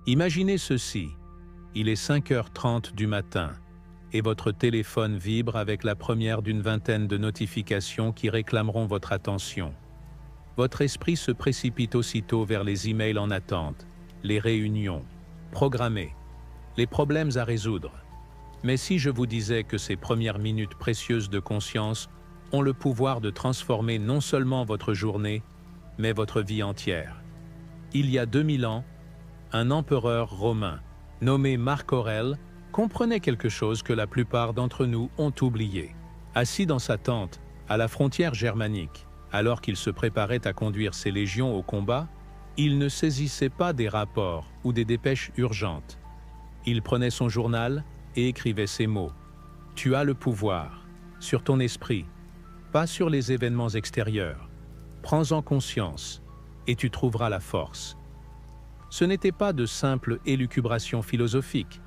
Imaginez ceci, il est 5h30 du matin et votre téléphone vibre avec la première d'une vingtaine de notifications qui réclameront votre attention. Votre esprit se précipite aussitôt vers les emails en attente, les réunions, programmées, les problèmes à résoudre. Mais si je vous disais que ces premières minutes précieuses de conscience ont le pouvoir de transformer non seulement votre journée, mais votre vie entière. Il y a 2000 ans, un empereur romain, nommé Marc Aurèle, comprenait quelque chose que la plupart d'entre nous ont oublié. Assis dans sa tente, à la frontière germanique, alors qu'il se préparait à conduire ses légions au combat, il ne saisissait pas des rapports ou des dépêches urgentes. Il prenait son journal et écrivait ces mots. « Tu as le pouvoir, sur ton esprit, pas sur les événements extérieurs. Prends-en conscience, et tu trouveras la force. » Ce n'était pas de simples élucubrations philosophiques,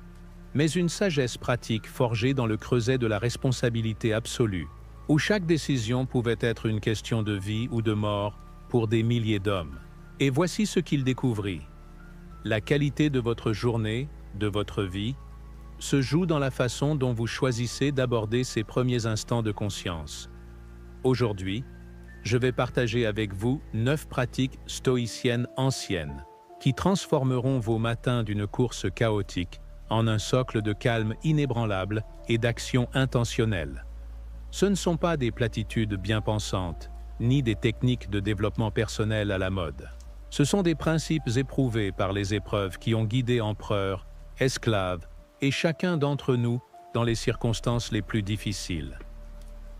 mais une sagesse pratique forgée dans le creuset de la responsabilité absolue, où chaque décision pouvait être une question de vie ou de mort pour des milliers d'hommes. Et voici ce qu'il découvrit. La qualité de votre journée, de votre vie, se joue dans la façon dont vous choisissez d'aborder ces premiers instants de conscience. Aujourd'hui, je vais partager avec vous 9 pratiques stoïciennes anciennes qui transformeront vos matins d'une course chaotique en un socle de calme inébranlable et d'action intentionnelle. Ce ne sont pas des platitudes bien pensantes, ni des techniques de développement personnel à la mode. Ce sont des principes éprouvés par les épreuves qui ont guidé empereurs, esclaves et chacun d'entre nous dans les circonstances les plus difficiles.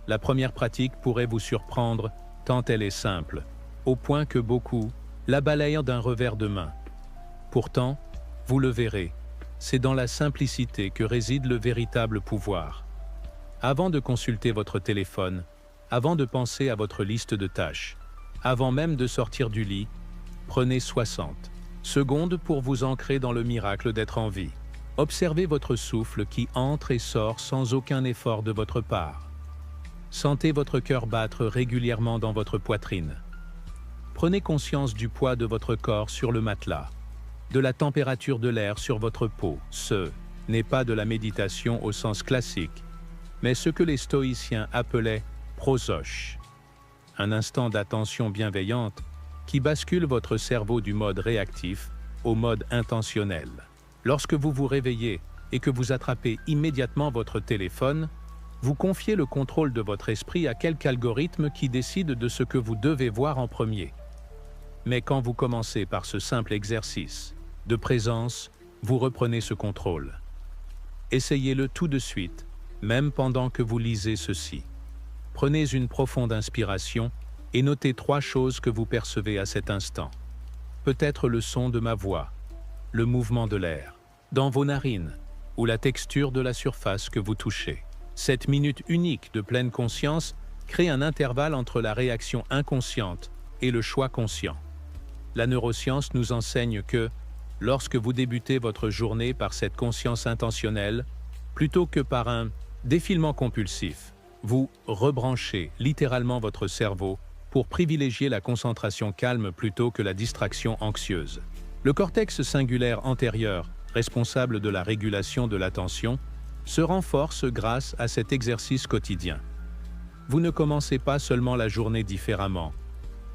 La première pratique pourrait vous surprendre tant elle est simple, au point que beaucoup la balayent d'un revers de main. Pourtant, vous le verrez, c'est dans la simplicité que réside le véritable pouvoir. Avant de consulter votre téléphone, avant de penser à votre liste de tâches, avant même de sortir du lit, prenez 60 secondes pour vous ancrer dans le miracle d'être en vie. Observez votre souffle qui entre et sort sans aucun effort de votre part. Sentez votre cœur battre régulièrement dans votre poitrine. Prenez conscience du poids de votre corps sur le matelas, de la température de l'air sur votre peau. Ce n'est pas de la méditation au sens classique, mais ce que les stoïciens appelaient prosoche, un instant d'attention bienveillante qui bascule votre cerveau du mode réactif au mode intentionnel. Lorsque vous vous réveillez et que vous attrapez immédiatement votre téléphone, vous confiez le contrôle de votre esprit à quelque algorithme qui décide de ce que vous devez voir en premier. Mais quand vous commencez par ce simple exercice de présence, vous reprenez ce contrôle. Essayez-le tout de suite, même pendant que vous lisez ceci. Prenez une profonde inspiration et notez 3 choses que vous percevez à cet instant. Peut-être le son de ma voix, le mouvement de l'air, dans vos narines, ou la texture de la surface que vous touchez. Cette minute unique de pleine conscience crée un intervalle entre la réaction inconsciente et le choix conscient. La neuroscience nous enseigne que, lorsque vous débutez votre journée par cette conscience intentionnelle, plutôt que par un défilement compulsif, vous rebranchez littéralement votre cerveau pour privilégier la concentration calme plutôt que la distraction anxieuse. Le cortex singulaire antérieur, responsable de la régulation de l'attention, se renforce grâce à cet exercice quotidien. Vous ne commencez pas seulement la journée différemment,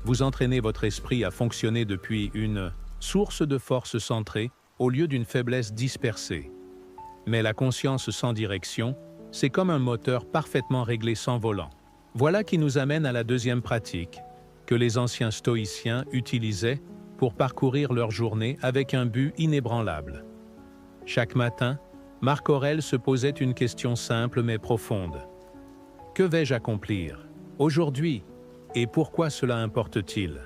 vous entraînez votre esprit à fonctionner depuis une source de force centrée au lieu d'une faiblesse dispersée. Mais la conscience sans direction, c'est comme un moteur parfaitement réglé sans volant. Voilà qui nous amène à la deuxième pratique, que les anciens stoïciens utilisaient pour parcourir leur journée avec un but inébranlable. Chaque matin, Marc Aurèle se posait une question simple mais profonde. Que vais-je accomplir aujourd'hui et pourquoi cela importe-t-il?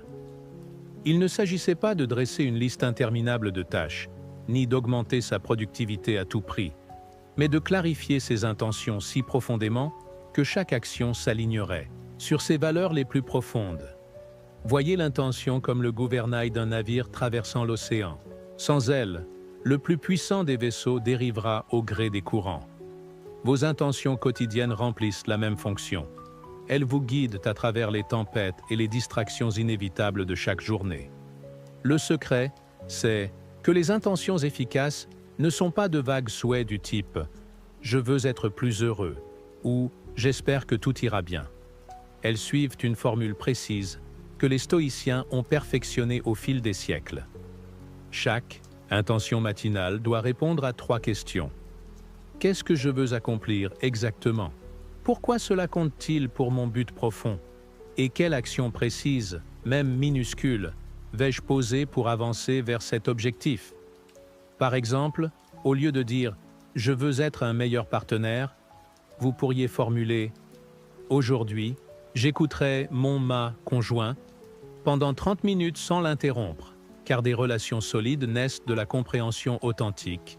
Il ne s'agissait pas de dresser une liste interminable de tâches, ni d'augmenter sa productivité à tout prix, mais de clarifier ses intentions si profondément que chaque action s'alignerait sur ses valeurs les plus profondes. Voyez l'intention comme le gouvernail d'un navire traversant l'océan. Sans elle, le plus puissant des vaisseaux dérivera au gré des courants. Vos intentions quotidiennes remplissent la même fonction. Elles vous guident à travers les tempêtes et les distractions inévitables de chaque journée. Le secret, c'est Que les intentions efficaces ne sont pas de vagues souhaits du type « je veux être plus heureux » ou « j'espère que tout ira bien ». Elles suivent une formule précise que les stoïciens ont perfectionnée au fil des siècles. Chaque intention matinale doit répondre à 3 questions. Qu'est-ce que je veux accomplir exactement? Pourquoi cela compte-t-il pour mon but profond? Et quelle action précise, même minuscule, vais-je poser pour avancer vers cet objectif? Par exemple, au lieu de dire « je veux être un meilleur partenaire », vous pourriez formuler « aujourd'hui, j'écouterai ma conjoint pendant 30 minutes sans l'interrompre, car des relations solides naissent de la compréhension authentique,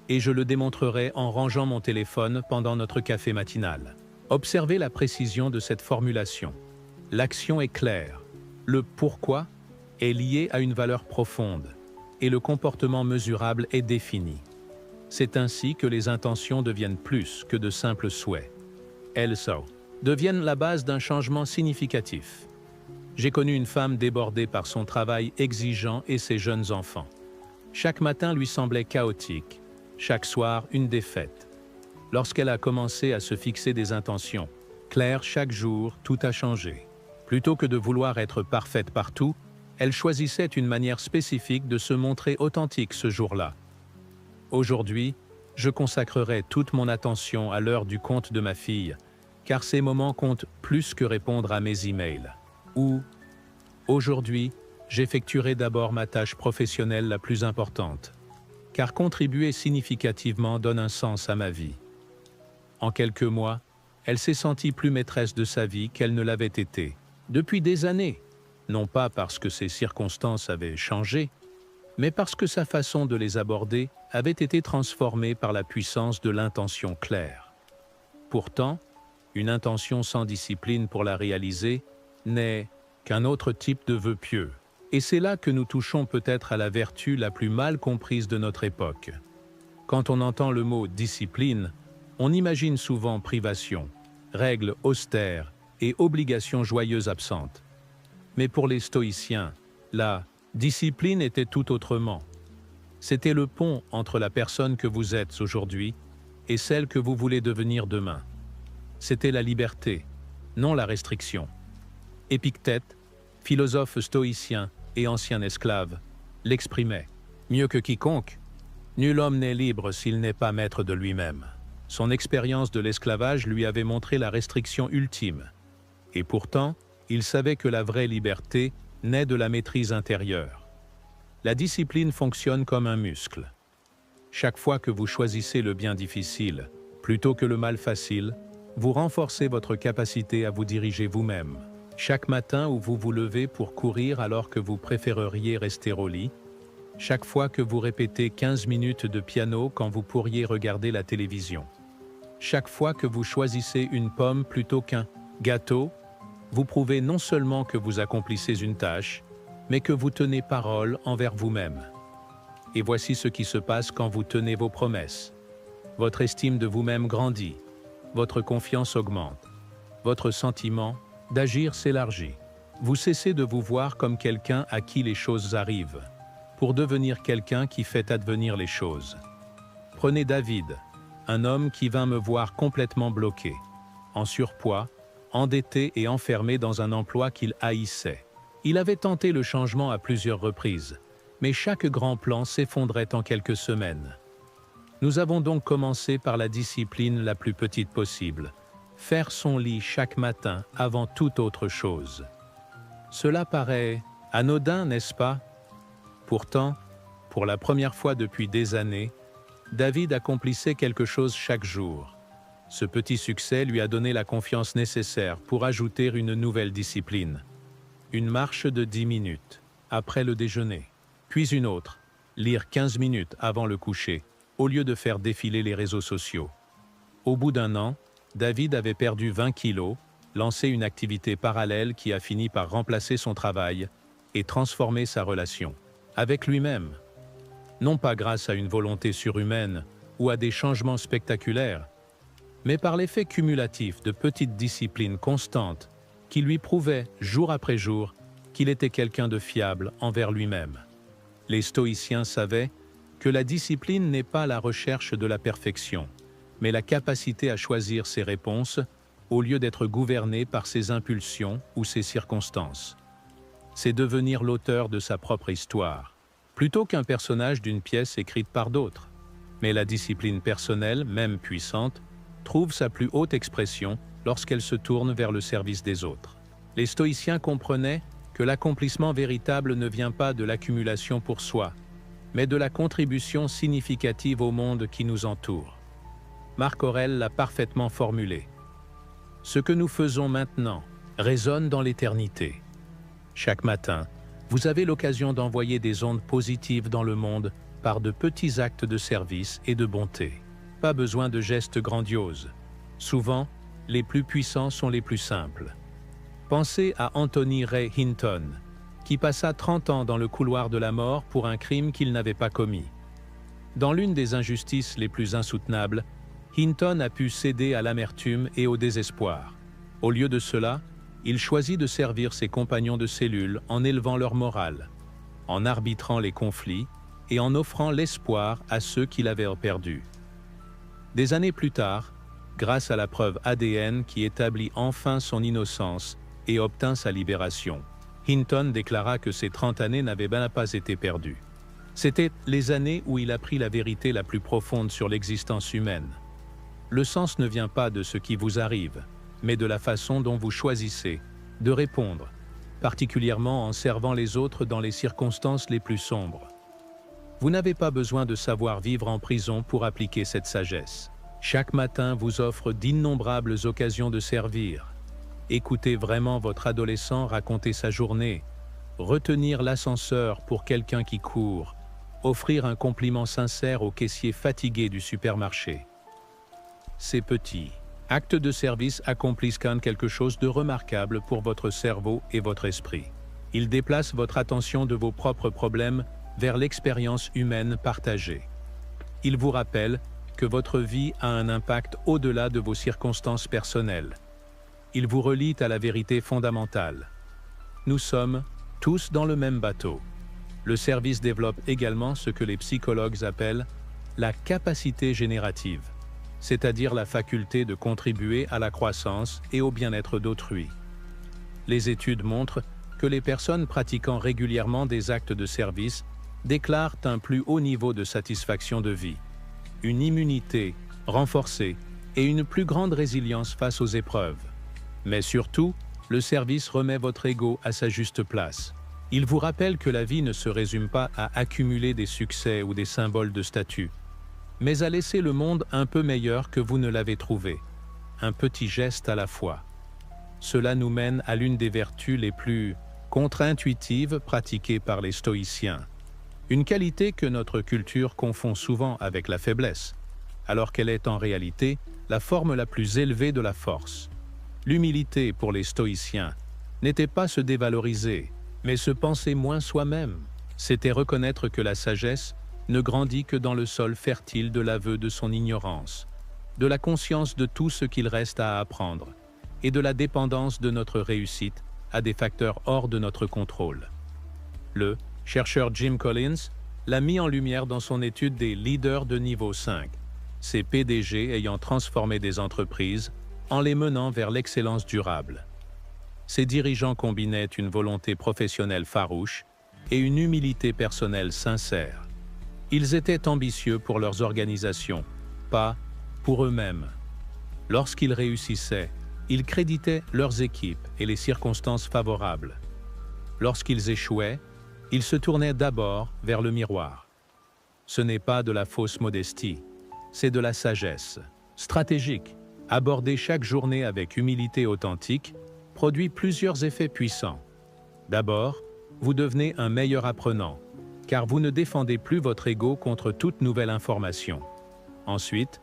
et je le démontrerai en rangeant mon téléphone pendant notre café matinal. » Observez la précision de cette formulation. L'action est claire, le pourquoi est lié à une valeur profonde, et le comportement mesurable est défini. C'est ainsi que les intentions deviennent plus que de simples souhaits. Elles deviennent la base d'un changement significatif. J'ai connu une femme débordée par son travail exigeant et ses jeunes enfants. Chaque matin lui semblait chaotique, chaque soir une défaite. Lorsqu'elle a commencé à se fixer des intentions claires chaque jour, tout a changé. Plutôt que de vouloir être parfaite partout, elle choisissait une manière spécifique de se montrer authentique ce jour-là. Aujourd'hui, je consacrerai toute mon attention à l'heure du compte de ma fille, car ces moments comptent plus que répondre à mes emails. Ou, aujourd'hui, j'effectuerai d'abord ma tâche professionnelle la plus importante, car contribuer significativement donne un sens à ma vie. En quelques mois, elle s'est sentie plus maîtresse de sa vie qu'elle ne l'avait été depuis des années, non pas parce que ses circonstances avaient changé, mais parce que sa façon de les aborder avait été transformée par la puissance de l'intention claire. Pourtant, une intention sans discipline pour la réaliser n'est qu'un autre type de vœu pieux. Et c'est là que nous touchons peut-être à la vertu la plus mal comprise de notre époque. Quand on entend le mot « discipline », on imagine souvent privation, règles austères et obligations joyeuses absentes. Mais pour les stoïciens, la discipline était tout autrement. C'était le pont entre la personne que vous êtes aujourd'hui et celle que vous voulez devenir demain. C'était la liberté, non la restriction. Épictète, philosophe stoïcien et ancien esclave, l'exprimait. Mieux que quiconque, nul homme n'est libre s'il n'est pas maître de lui-même. Son expérience de l'esclavage lui avait montré la restriction ultime. Et pourtant, il savait que la vraie liberté naît de la maîtrise intérieure. La discipline fonctionne comme un muscle. Chaque fois que vous choisissez le bien difficile, plutôt que le mal facile, vous renforcez votre capacité à vous diriger vous-même. Chaque matin où vous vous levez pour courir alors que vous préféreriez rester au lit, chaque fois que vous répétez 15 minutes de piano quand vous pourriez regarder la télévision, chaque fois que vous choisissez une pomme plutôt qu'un gâteau, vous prouvez non seulement que vous accomplissez une tâche, mais que vous tenez parole envers vous-même. Et voici ce qui se passe quand vous tenez vos promesses. Votre estime de vous-même grandit, votre confiance augmente, votre sentiment d'agir s'élargit. Vous cessez de vous voir comme quelqu'un à qui les choses arrivent, pour devenir quelqu'un qui fait advenir les choses. Prenez David, un homme qui vint me voir complètement bloqué, en surpoids, endetté et enfermé dans un emploi qu'il haïssait. Il avait tenté le changement à plusieurs reprises, mais chaque grand plan s'effondrait en quelques semaines. Nous avons donc commencé par la discipline la plus petite possible, faire son lit chaque matin avant toute autre chose. Cela paraît anodin, n'est-ce pas? Pourtant, pour la première fois depuis des années, David accomplissait quelque chose chaque jour. Ce petit succès lui a donné la confiance nécessaire pour ajouter une nouvelle discipline. Une marche de 10 minutes, après le déjeuner, puis une autre, lire 15 minutes avant le coucher, au lieu de faire défiler les réseaux sociaux. Au bout d'un an, David avait perdu 20 kilos, lancé une activité parallèle qui a fini par remplacer son travail et transformer sa relation avec lui-même. Non pas grâce à une volonté surhumaine ou à des changements spectaculaires, mais par l'effet cumulatif de petites disciplines constantes qui lui prouvaient, jour après jour, qu'il était quelqu'un de fiable envers lui-même. Les stoïciens savaient que la discipline n'est pas la recherche de la perfection, mais la capacité à choisir ses réponses au lieu d'être gouverné par ses impulsions ou ses circonstances. C'est devenir l'auteur de sa propre histoire, plutôt qu'un personnage d'une pièce écrite par d'autres. Mais la discipline personnelle, même puissante, trouve sa plus haute expression lorsqu'elle se tourne vers le service des autres. Les stoïciens comprenaient que l'accomplissement véritable ne vient pas de l'accumulation pour soi, mais de la contribution significative au monde qui nous entoure. Marc Aurèle l'a parfaitement formulé. Ce que nous faisons maintenant résonne dans l'éternité. Chaque matin, vous avez l'occasion d'envoyer des ondes positives dans le monde par de petits actes de service et de bonté. Pas besoin de gestes grandioses. Souvent, les plus puissants sont les plus simples. Pensez à Anthony Ray Hinton, qui passa 30 ans dans le couloir de la mort pour un crime qu'il n'avait pas commis. Dans l'une des injustices les plus insoutenables, Hinton a pu céder à l'amertume et au désespoir. Au lieu de cela, il choisit de servir ses compagnons de cellule en élevant leur morale, en arbitrant les conflits et en offrant l'espoir à ceux qui l'avaient perdu. Des années plus tard, grâce à la preuve ADN qui établit enfin son innocence et obtint sa libération, Hinton déclara que ces 30 années n'avaient pas été perdues. C'étaient les années où il apprit la vérité la plus profonde sur l'existence humaine. Le sens ne vient pas de ce qui vous arrive, mais de la façon dont vous choisissez de répondre, particulièrement en servant les autres dans les circonstances les plus sombres. Vous n'avez pas besoin de savoir vivre en prison pour appliquer cette sagesse. Chaque matin vous offre d'innombrables occasions de servir. Écoutez vraiment votre adolescent raconter sa journée, retenir l'ascenseur pour quelqu'un qui court, offrir un compliment sincère au caissier fatigué du supermarché. Ces petits actes de service accomplissent quelque chose de remarquable pour votre cerveau et votre esprit. Ils déplacent votre attention de vos propres problèmes vers l'expérience humaine partagée. Ils vous rappellent que votre vie a un impact au-delà de vos circonstances personnelles. Ils vous relient à la vérité fondamentale. Nous sommes tous dans le même bateau. Le service développe également ce que les psychologues appellent la capacité générative, c'est-à-dire la faculté de contribuer à la croissance et au bien-être d'autrui. Les études montrent que les personnes pratiquant régulièrement des actes de service déclarent un plus haut niveau de satisfaction de vie, une immunité renforcée et une plus grande résilience face aux épreuves. Mais surtout, le service remet votre ego à sa juste place. Il vous rappelle que la vie ne se résume pas à accumuler des succès ou des symboles de statut, mais à laisser le monde un peu meilleur que vous ne l'avez trouvé, un petit geste à la fois. Cela nous mène à l'une des vertus les plus contre-intuitives pratiquées par les stoïciens, une qualité que notre culture confond souvent avec la faiblesse, alors qu'elle est en réalité la forme la plus élevée de la force. L'humilité pour les stoïciens n'était pas se dévaloriser, mais se penser moins soi-même. C'était reconnaître que la sagesse ne grandit que dans le sol fertile de l'aveu de son ignorance, de la conscience de tout ce qu'il reste à apprendre, et de la dépendance de notre réussite à des facteurs hors de notre contrôle. Le chercheur Jim Collins l'a mis en lumière dans son étude des leaders de niveau 5, ces PDG ayant transformé des entreprises en les menant vers l'excellence durable. Ces dirigeants combinaient une volonté professionnelle farouche et une humilité personnelle sincère. Ils étaient ambitieux pour leurs organisations, pas pour eux-mêmes. Lorsqu'ils réussissaient, ils créditaient leurs équipes et les circonstances favorables. Lorsqu'ils échouaient, ils se tournaient d'abord vers le miroir. Ce n'est pas de la fausse modestie, c'est de la sagesse. Stratégique, aborder chaque journée avec humilité authentique produit plusieurs effets puissants. D'abord, vous devenez un meilleur apprenant, car vous ne défendez plus votre ego contre toute nouvelle information. Ensuite,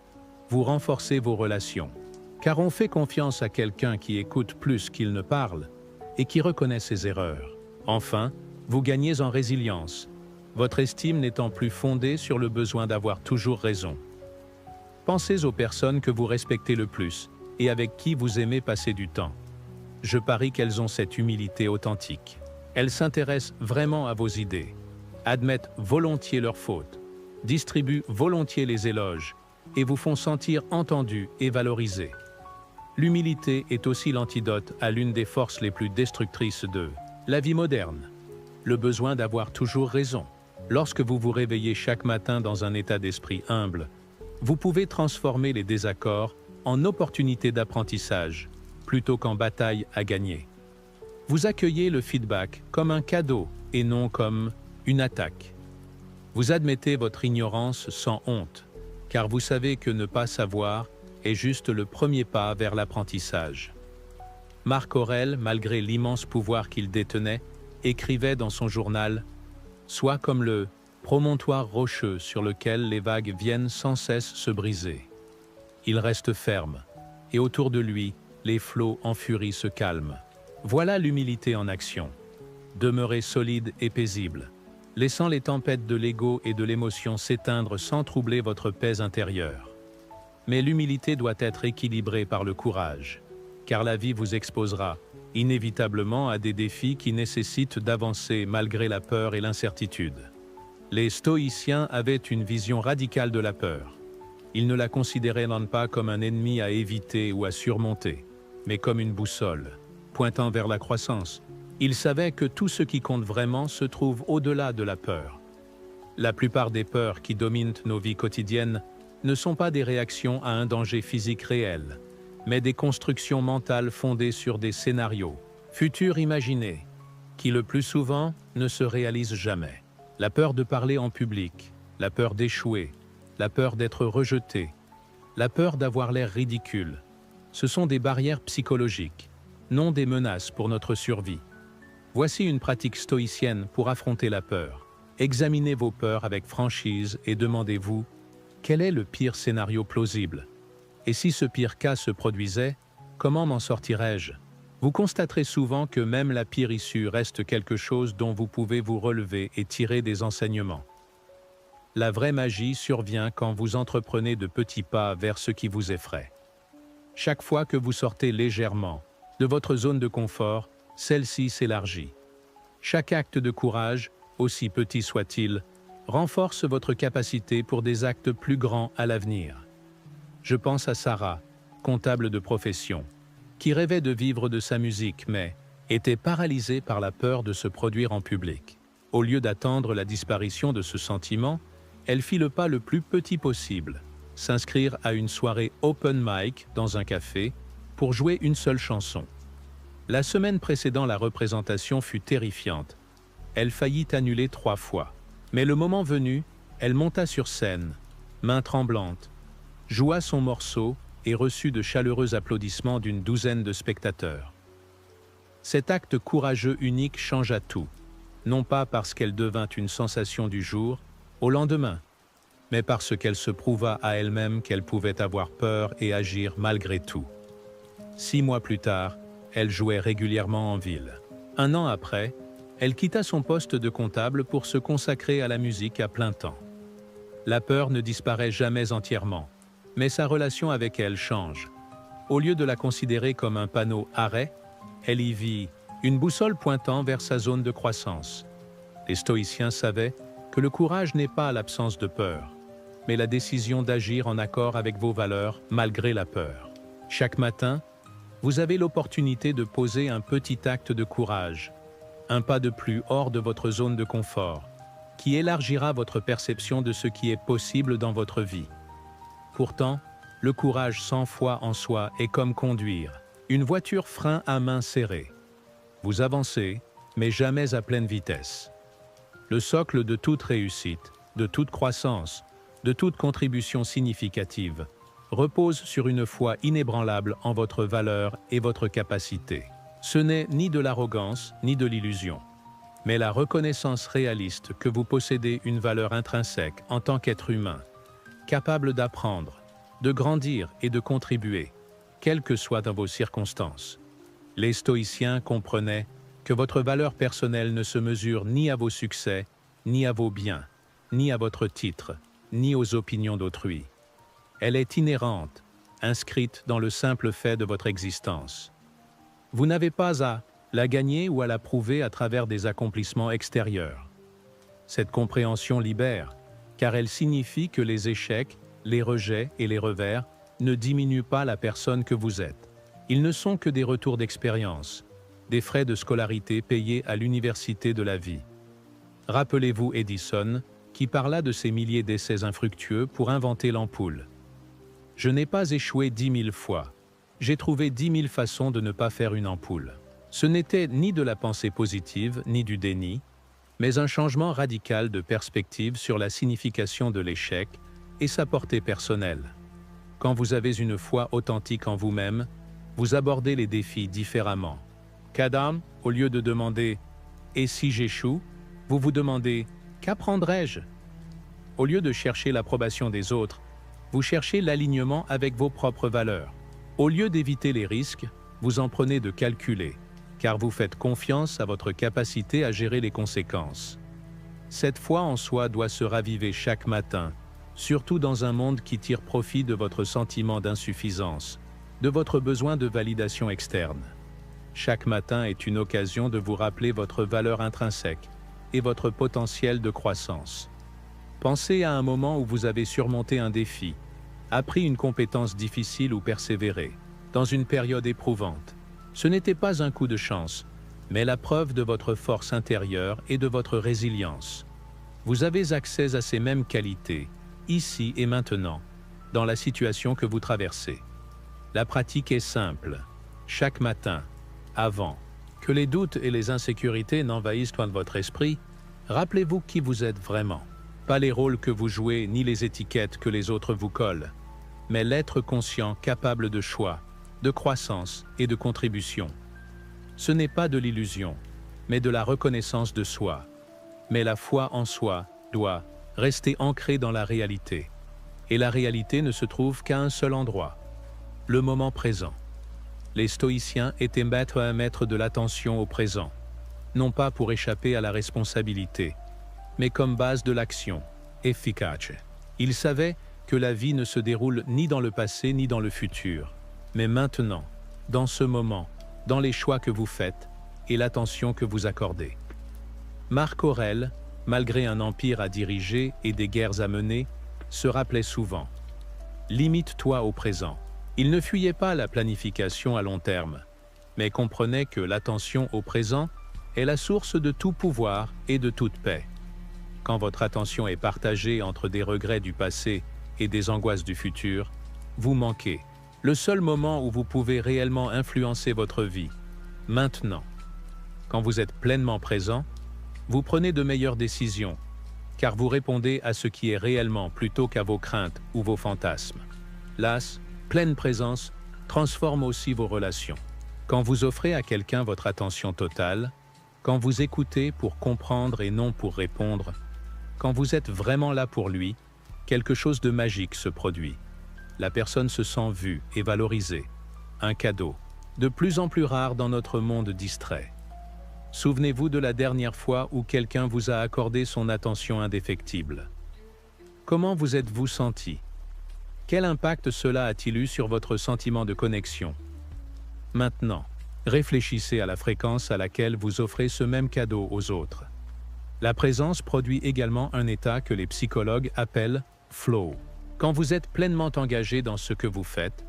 vous renforcez vos relations, car on fait confiance à quelqu'un qui écoute plus qu'il ne parle et qui reconnaît ses erreurs. Enfin, vous gagnez en résilience, votre estime n'étant plus fondée sur le besoin d'avoir toujours raison. Pensez aux personnes que vous respectez le plus et avec qui vous aimez passer du temps. Je parie qu'elles ont cette humilité authentique. Elles s'intéressent vraiment à vos idées. admettent volontiers leurs fautes, distribuent volontiers les éloges et vous font sentir entendus et valorisés. L'humilité est aussi l'antidote à l'une des forces les plus destructrices de la vie moderne, le besoin d'avoir toujours raison. Lorsque vous vous réveillez chaque matin dans un état d'esprit humble, vous pouvez transformer les désaccords en opportunités d'apprentissage, plutôt qu'en bataille à gagner. Vous accueillez le feedback comme un cadeau et non comme une attaque. Vous admettez votre ignorance sans honte, car vous savez que ne pas savoir est juste le premier pas vers l'apprentissage. Marc Aurèle, malgré l'immense pouvoir qu'il détenait, écrivait dans son journal « Sois comme le promontoire rocheux sur lequel les vagues viennent sans cesse se briser. Il reste ferme, et autour de lui, les flots en furie se calment. Voilà l'humilité en action. Demeurez solide et paisible, laissant les tempêtes de l'ego et de l'émotion s'éteindre sans troubler votre paix intérieure. Mais l'humilité doit être équilibrée par le courage, car la vie vous exposera inévitablement à des défis qui nécessitent d'avancer malgré la peur et l'incertitude. Les stoïciens avaient une vision radicale de la peur. Ils ne la considéraient non pas comme un ennemi à éviter ou à surmonter, mais comme une boussole, pointant vers la croissance. Ils savaient que tout ce qui compte vraiment se trouve au-delà de la peur. La plupart des peurs qui dominent nos vies quotidiennes ne sont pas des réactions à un danger physique réel, mais des constructions mentales fondées sur des scénarios, futurs imaginés, qui le plus souvent ne se réalisent jamais. La peur de parler en public, la peur d'échouer, la peur d'être rejeté, la peur d'avoir l'air ridicule, ce sont des barrières psychologiques, non des menaces pour notre survie. Voici une pratique stoïcienne pour affronter la peur. Examinez vos peurs avec franchise et demandez-vous quel est le pire scénario plausible. Et si ce pire cas se produisait, comment m'en sortirais-je? Vous constaterez souvent que même la pire issue reste quelque chose dont vous pouvez vous relever et tirer des enseignements. La vraie magie survient quand vous entreprenez de petits pas vers ce qui vous effraie. Chaque fois que vous sortez légèrement de votre zone de confort, celle-ci s'élargit. Chaque acte de courage, aussi petit soit-il, renforce votre capacité pour des actes plus grands à l'avenir. Je pense à Sarah, comptable de profession, qui rêvait de vivre de sa musique mais était paralysée par la peur de se produire en public. Au lieu d'attendre la disparition de ce sentiment, elle fit le pas le plus petit possible, s'inscrire à une soirée open mic dans un café pour jouer une seule chanson. La semaine précédant la représentation fut terrifiante. Elle faillit annuler 3 fois. Mais le moment venu, elle monta sur scène, main tremblante, joua son morceau et reçut de chaleureux applaudissements d'une douzaine de spectateurs. Cet acte courageux unique changea tout, non pas parce qu'elle devint une sensation du jour, au lendemain, mais parce qu'elle se prouva à elle-même qu'elle pouvait avoir peur et agir malgré tout. 6 mois plus tard, elle jouait régulièrement en ville. 1 an après, elle quitta son poste de comptable pour se consacrer à la musique à plein temps. La peur ne disparaît jamais entièrement, mais sa relation avec elle change. Au lieu de la considérer comme un panneau « arrêt », elle y vit une boussole pointant vers sa zone de croissance. Les stoïciens savaient que le courage n'est pas l'absence de peur, mais la décision d'agir en accord avec vos valeurs malgré la peur. Chaque matin, vous avez l'opportunité de poser un petit acte de courage, un pas de plus hors de votre zone de confort, qui élargira votre perception de ce qui est possible dans votre vie. Pourtant, le courage sans foi en soi est comme conduire une voiture frein à main serrée. Vous avancez, mais jamais à pleine vitesse. Le socle de toute réussite, de toute croissance, de toute contribution significative, repose sur une foi inébranlable en votre valeur et votre capacité. Ce n'est ni de l'arrogance, ni de l'illusion, mais la reconnaissance réaliste que vous possédez une valeur intrinsèque en tant qu'être humain, capable d'apprendre, de grandir et de contribuer, quelles que soient dans vos circonstances. Les stoïciens comprenaient que votre valeur personnelle ne se mesure ni à vos succès, ni à vos biens, ni à votre titre, ni aux opinions d'autrui. Elle est inhérente, inscrite dans le simple fait de votre existence. Vous n'avez pas à la gagner ou à la prouver à travers des accomplissements extérieurs. Cette compréhension libère, car elle signifie que les échecs, les rejets et les revers ne diminuent pas la personne que vous êtes. Ils ne sont que des retours d'expérience, des frais de scolarité payés à l'université de la vie. Rappelez-vous Edison, qui parla de ses milliers d'essais infructueux pour inventer l'ampoule. Je n'ai pas échoué 10 000 fois. J'ai trouvé 10 000 façons de ne pas faire une ampoule. Ce n'était ni de la pensée positive, ni du déni, mais un changement radical de perspective sur la signification de l'échec et sa portée personnelle. Quand vous avez une foi authentique en vous-même, vous abordez les défis différemment. Qu'Adam, au lieu de demander « Et si j'échoue ?», vous vous demandez « Qu'apprendrai-je ?» Au lieu de chercher l'approbation des autres, vous cherchez l'alignement avec vos propres valeurs. Au lieu d'éviter les risques, vous en prenez de calculés, car vous faites confiance à votre capacité à gérer les conséquences. Cette foi en soi doit se raviver chaque matin, surtout dans un monde qui tire profit de votre sentiment d'insuffisance, de votre besoin de validation externe. Chaque matin est une occasion de vous rappeler votre valeur intrinsèque et votre potentiel de croissance. Pensez à un moment où vous avez surmonté un défi, appris une compétence difficile ou persévéré, dans une période éprouvante. Ce n'était pas un coup de chance, mais la preuve de votre force intérieure et de votre résilience. Vous avez accès à ces mêmes qualités, ici et maintenant, dans la situation que vous traversez. La pratique est simple. Chaque matin, avant que les doutes et les insécurités n'envahissent votre esprit, rappelez-vous qui vous êtes vraiment. Pas les rôles que vous jouez ni les étiquettes que les autres vous collent, mais l'être conscient capable de choix, de croissance et de contribution. Ce n'est pas de l'illusion, mais de la reconnaissance de soi. Mais la foi en soi doit rester ancrée dans la réalité. Et la réalité ne se trouve qu'à un seul endroit, le moment présent. Les stoïciens étaient maîtres de l'attention au présent, non pas pour échapper à la responsabilité, mais comme base de l'action, efficace. Ils savaient que la vie ne se déroule ni dans le passé ni dans le futur, mais maintenant, dans ce moment, dans les choix que vous faites et l'attention que vous accordez. Marc Aurèle, malgré un empire à diriger et des guerres à mener, se rappelait souvent « Limite-toi au présent ». Il ne fuyait pas la planification à long terme, mais comprenait que l'attention au présent est la source de tout pouvoir et de toute paix. Quand votre attention est partagée entre des regrets du passé et des angoisses du futur, vous manquez le seul moment où vous pouvez réellement influencer votre vie, maintenant. Quand vous êtes pleinement présent, vous prenez de meilleures décisions, car vous répondez à ce qui est réellement plutôt qu'à vos craintes ou vos fantasmes. L'as, pleine présence, transforme aussi vos relations. Quand vous offrez à quelqu'un votre attention totale, quand vous écoutez pour comprendre et non pour répondre, quand vous êtes vraiment là pour lui, quelque chose de magique se produit. La personne se sent vue et valorisée. Un cadeau, de plus en plus rare dans notre monde distrait. Souvenez-vous de la dernière fois où quelqu'un vous a accordé son attention indéfectible. Comment vous êtes-vous senti? Quel impact cela a-t-il eu sur votre sentiment de connexion? Maintenant, réfléchissez à la fréquence à laquelle vous offrez ce même cadeau aux autres. La présence produit également un état que les psychologues appellent « flow ». Quand vous êtes pleinement engagé dans ce que vous faites,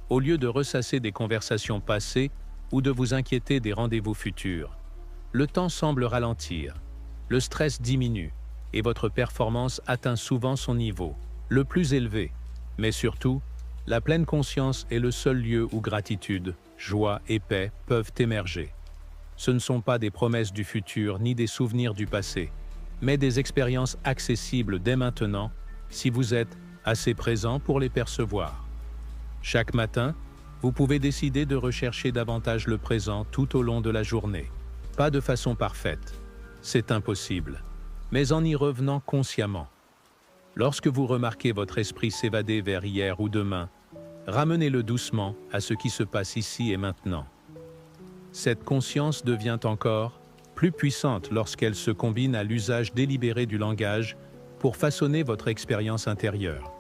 au lieu de ressasser des conversations passées ou de vous inquiéter des rendez-vous futurs, le temps semble ralentir, le stress diminue et votre performance atteint souvent son niveau, le plus élevé. Mais surtout, la pleine conscience est le seul lieu où gratitude, joie et paix peuvent émerger. Ce ne sont pas des promesses du futur ni des souvenirs du passé, mais des expériences accessibles dès maintenant si vous êtes assez présent pour les percevoir. Chaque matin, vous pouvez décider de rechercher davantage le présent tout au long de la journée. Pas de façon parfaite, c'est impossible, mais en y revenant consciemment. Lorsque vous remarquez votre esprit s'évader vers hier ou demain, ramenez-le doucement à ce qui se passe ici et maintenant. Cette conscience devient encore plus puissante lorsqu'elle se combine à l'usage délibéré du langage pour façonner votre expérience intérieure.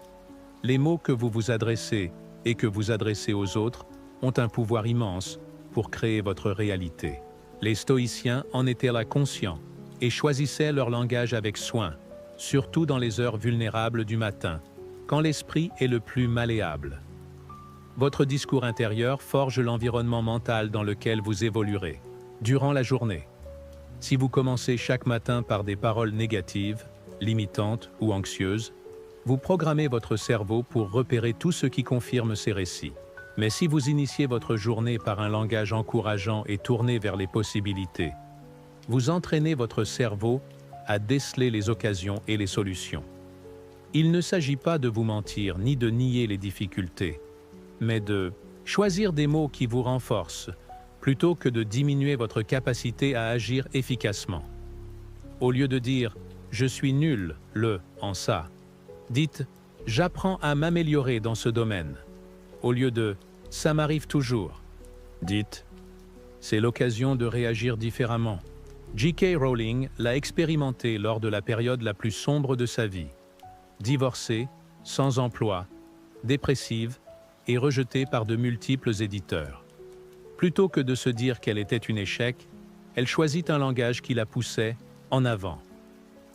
Les mots que vous vous adressez et que vous adressez aux autres ont un pouvoir immense pour créer votre réalité. Les stoïciens en étaient là conscients et choisissez leur langage avec soin, surtout dans les heures vulnérables du matin, quand l'esprit est le plus malléable. Votre discours intérieur forge l'environnement mental dans lequel vous évoluerez durant la journée. Si vous commencez chaque matin par des paroles négatives, limitantes ou anxieuses, vous programmez votre cerveau pour repérer tout ce qui confirme ces récits. Mais si vous initiez votre journée par un langage encourageant et tourné vers les possibilités, vous entraînez votre cerveau à déceler les occasions et les solutions. Il ne s'agit pas de vous mentir ni de nier les difficultés, mais de choisir des mots qui vous renforcent, plutôt que de diminuer votre capacité à agir efficacement. Au lieu de dire « je suis nul en ça », dites « j'apprends à m'améliorer dans ce domaine ». Au lieu de « ça m'arrive toujours », dites « c'est l'occasion de réagir différemment ». J.K. Rowling l'a expérimenté lors de la période la plus sombre de sa vie. Divorcée, sans emploi, dépressive et rejetée par de multiples éditeurs. Plutôt que de se dire qu'elle était un échec, elle choisit un langage qui la poussait en avant.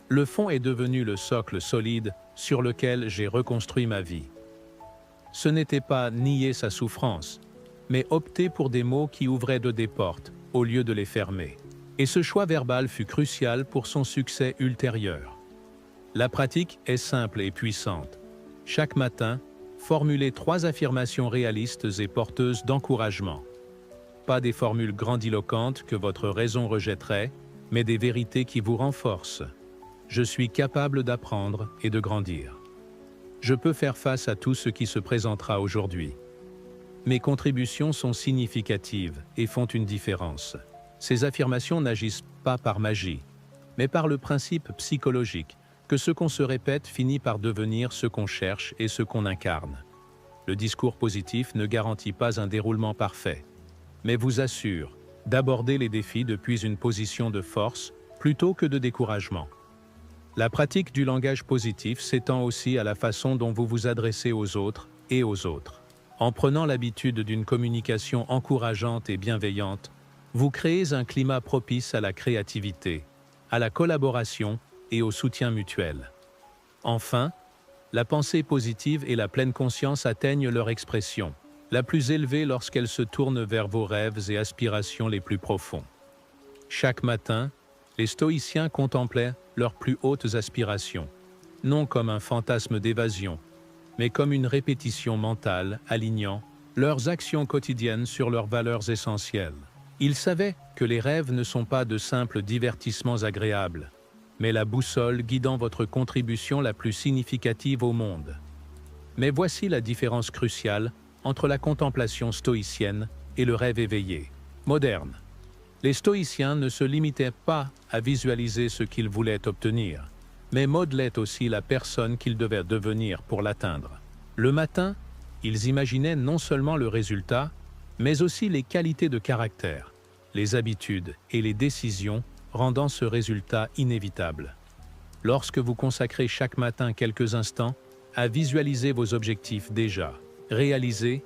Le fond est devenu le socle solide sur lequel j'ai reconstruit ma vie. Ce n'était pas nier sa souffrance, mais opter pour des mots qui ouvraient des portes au lieu de les fermer. Et ce choix verbal fut crucial pour son succès ultérieur. La pratique est simple et puissante. Chaque matin, formulez 3 affirmations réalistes et porteuses d'encouragement. Pas des formules grandiloquentes que votre raison rejetterait, mais des vérités qui vous renforcent. Je suis capable d'apprendre et de grandir. Je peux faire face à tout ce qui se présentera aujourd'hui. Mes contributions sont significatives et font une différence. Ces affirmations n'agissent pas par magie, mais par le principe psychologique que ce qu'on se répète finit par devenir ce qu'on cherche et ce qu'on incarne. Le discours positif ne garantit pas un déroulement parfait, mais vous assure d'aborder les défis depuis une position de force plutôt que de découragement. La pratique du langage positif s'étend aussi à la façon dont vous vous adressez aux autres et aux autres. En prenant l'habitude d'une communication encourageante et bienveillante, vous créez un climat propice à la créativité, à la collaboration et au soutien mutuel. Enfin, la pensée positive et la pleine conscience atteignent leur expression, la plus élevée lorsqu'elles se tournent vers vos rêves et aspirations les plus profonds. Chaque matin, les stoïciens contemplaient leurs plus hautes aspirations, non comme un fantasme d'évasion, mais comme une répétition mentale alignant leurs actions quotidiennes sur leurs valeurs essentielles. Ils savaient que les rêves ne sont pas de simples divertissements agréables, mais la boussole guidant votre contribution la plus significative au monde. Mais voici la différence cruciale entre la contemplation stoïcienne et le rêve éveillé, moderne. Les stoïciens ne se limitaient pas à visualiser ce qu'ils voulaient obtenir, mais modelaient aussi la personne qu'ils devaient devenir pour l'atteindre. Le matin, ils imaginaient non seulement le résultat, mais aussi les qualités de caractère, les habitudes et les décisions rendant ce résultat inévitable. Lorsque vous consacrez chaque matin quelques instants à visualiser vos objectifs déjà réalisés,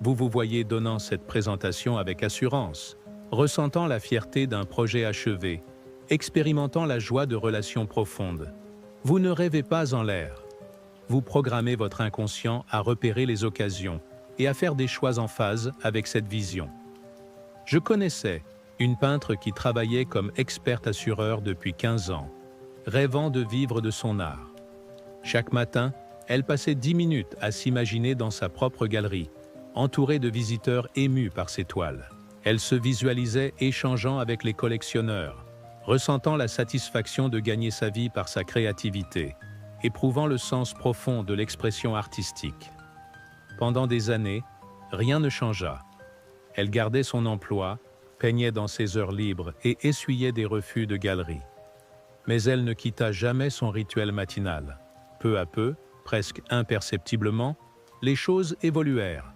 vous vous voyez donnant cette présentation avec assurance, ressentant la fierté d'un projet achevé, expérimentant la joie de relations profondes. Vous ne rêvez pas en l'air. Vous programmez votre inconscient à repérer les occasions et à faire des choix en phase avec cette vision. Je connaissais une peintre qui travaillait comme experte assureur depuis 15 ans, rêvant de vivre de son art. Chaque matin, elle passait 10 minutes à s'imaginer dans sa propre galerie, entourée de visiteurs émus par ses toiles. Elle se visualisait échangeant avec les collectionneurs, ressentant la satisfaction de gagner sa vie par sa créativité, éprouvant le sens profond de l'expression artistique. Pendant des années, rien ne changea. Elle gardait son emploi, peignait dans ses heures libres et essuyait des refus de galeries. Mais elle ne quitta jamais son rituel matinal. Peu à peu, presque imperceptiblement, les choses évoluèrent.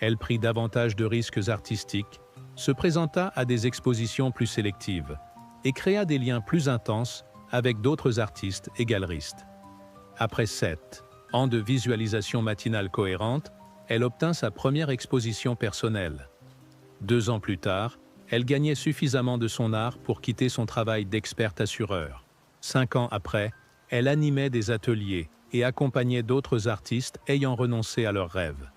Elle prit davantage de risques artistiques, se présenta à des expositions plus sélectives et créa des liens plus intenses avec d'autres artistes et galeristes. Après 7 ans de visualisation matinale cohérente, elle obtint sa première exposition personnelle. 2 ans plus tard, Elle gagnait suffisamment de son art pour quitter son travail d'experte assureur. 5 ans après, elle animait des ateliers et accompagnait d'autres artistes ayant renoncé à leurs rêves.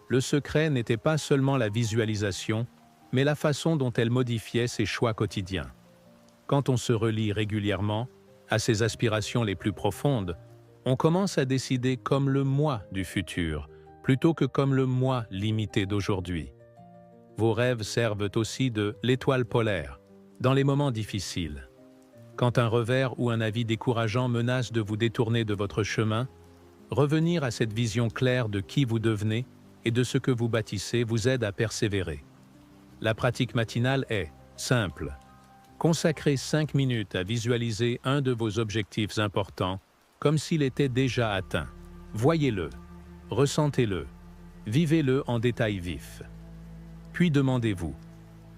Le secret n'était pas seulement la visualisation, mais la façon dont elle modifiait ses choix quotidiens. Quand on se relie régulièrement à ses aspirations les plus profondes, on commence à décider comme le moi du futur, plutôt que comme le moi limité d'aujourd'hui. Vos rêves servent aussi de l'étoile polaire, dans les moments difficiles. Quand un revers ou un avis décourageant menace de vous détourner de votre chemin, revenir à cette vision claire de qui vous devenez et de ce que vous bâtissez vous aide à persévérer. La pratique matinale est simple. Consacrez 5 minutes à visualiser un de vos objectifs importants, comme s'il était déjà atteint. Voyez-le, ressentez-le, vivez-le en détail vif. Puis demandez-vous,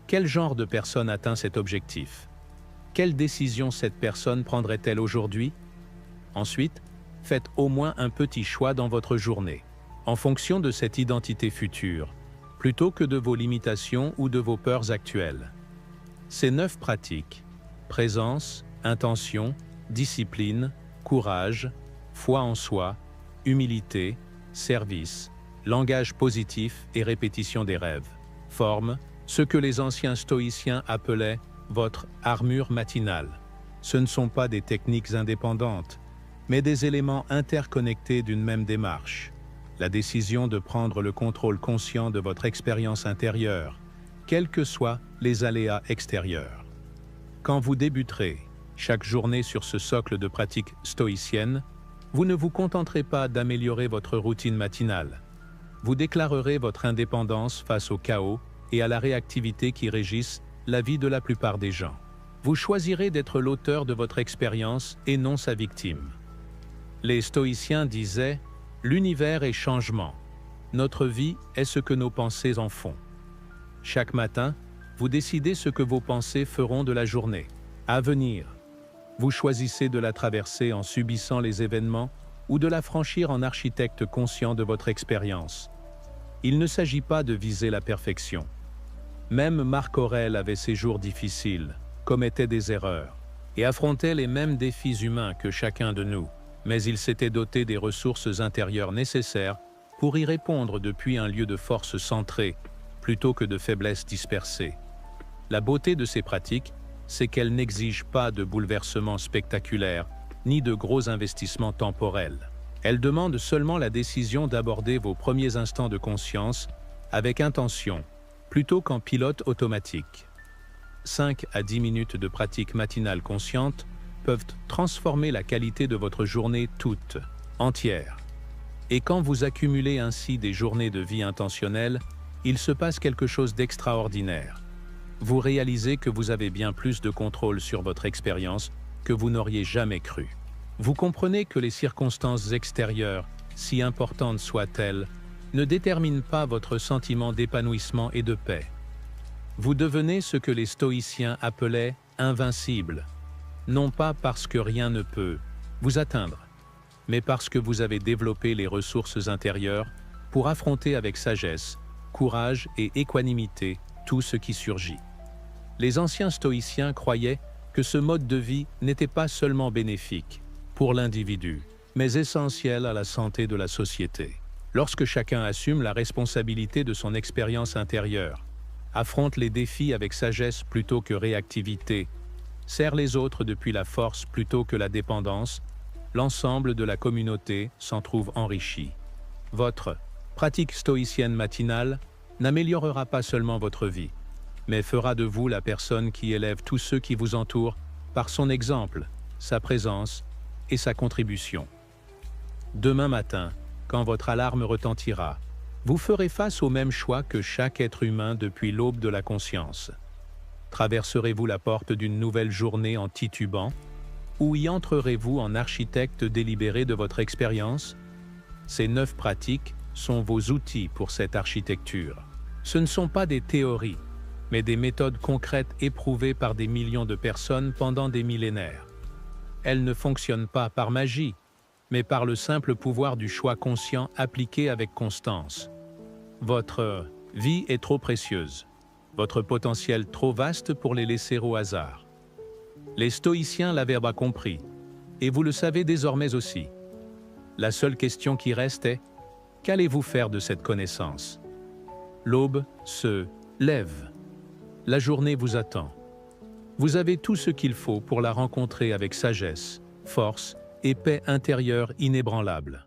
quel genre de personne atteint cet objectif? Quelle décision cette personne prendrait-elle aujourd'hui? Ensuite, faites au moins un petit choix dans votre journée, en fonction de cette identité future, plutôt que de vos limitations ou de vos peurs actuelles. Ces 9 pratiques, présence, intention, discipline, courage, foi en soi, humilité, service, langage positif et répétition des rêves, forment ce que les anciens stoïciens appelaient votre armure matinale. Ce ne sont pas des techniques indépendantes, mais des éléments interconnectés d'une même démarche. La décision de prendre le contrôle conscient de votre expérience intérieure, quels que soient les aléas extérieurs. Quand vous débuterez chaque journée sur ce socle de pratiques stoïciennes, vous ne vous contenterez pas d'améliorer votre routine matinale. Vous déclarerez votre indépendance face au chaos et à la réactivité qui régissent la vie de la plupart des gens. Vous choisirez d'être l'auteur de votre expérience et non sa victime. Les stoïciens disaient « L'univers est changement. Notre vie est ce que nos pensées en font. » Chaque matin, vous décidez ce que vos pensées feront de la journée à venir. Vous choisissez de la traverser en subissant les événements ou de la franchir en architecte conscient de votre expérience. Il ne s'agit pas de viser la perfection. Même Marc Aurèle avait ses jours difficiles, commettait des erreurs et affrontait les mêmes défis humains que chacun de nous, mais il s'était doté des ressources intérieures nécessaires pour y répondre depuis un lieu de force centré, plutôt que de faiblesse dispersée. La beauté de ces pratiques, c'est qu'elles n'exigent pas de bouleversements spectaculaires, ni de gros investissements temporels. Elles demandent seulement la décision d'aborder vos premiers instants de conscience avec intention, plutôt qu'en pilote automatique. 5 à 10 minutes de pratique matinale consciente peuvent transformer la qualité de votre journée toute, entière. Et quand vous accumulez ainsi des journées de vie intentionnelles, il se passe quelque chose d'extraordinaire. Vous réalisez que vous avez bien plus de contrôle sur votre expérience que vous n'auriez jamais cru. Vous comprenez que les circonstances extérieures, si importantes soient-elles, ne déterminent pas votre sentiment d'épanouissement et de paix. Vous devenez ce que les stoïciens appelaient invincible, non pas parce que rien ne peut vous atteindre, mais parce que vous avez développé les ressources intérieures pour affronter avec sagesse, courage et équanimité tout ce qui surgit. Les anciens stoïciens croyaient que ce mode de vie n'était pas seulement bénéfique pour l'individu, mais essentiel à la santé de la société. Lorsque chacun assume la responsabilité de son expérience intérieure, affronte les défis avec sagesse plutôt que réactivité, sert les autres depuis la force plutôt que la dépendance, l'ensemble de la communauté s'en trouve enrichi. Votre pratique stoïcienne matinale n'améliorera pas seulement votre vie, mais fera de vous la personne qui élève tous ceux qui vous entourent par son exemple, sa présence et sa contribution. Demain matin, quand votre alarme retentira, vous ferez face au même choix que chaque être humain depuis l'aube de la conscience. Traverserez-vous la porte d'une nouvelle journée en titubant, ou y entrerez-vous en architecte délibéré de votre expérience? Ces 9 pratiques sont vos outils pour cette architecture. Ce ne sont pas des théories, mais des méthodes concrètes éprouvées par des millions de personnes pendant des millénaires. Elles ne fonctionnent pas par magie, mais par le simple pouvoir du choix conscient appliqué avec constance. Votre vie est trop précieuse. votre potentiel trop vaste pour les laisser au hasard. Les stoïciens l'avaient compris, et vous le savez désormais aussi. La seule question qui reste est, qu'allez-vous faire de cette connaissance? L'aube se lève. La journée vous attend. Vous avez tout ce qu'il faut pour la rencontrer avec sagesse, force et paix intérieure inébranlable.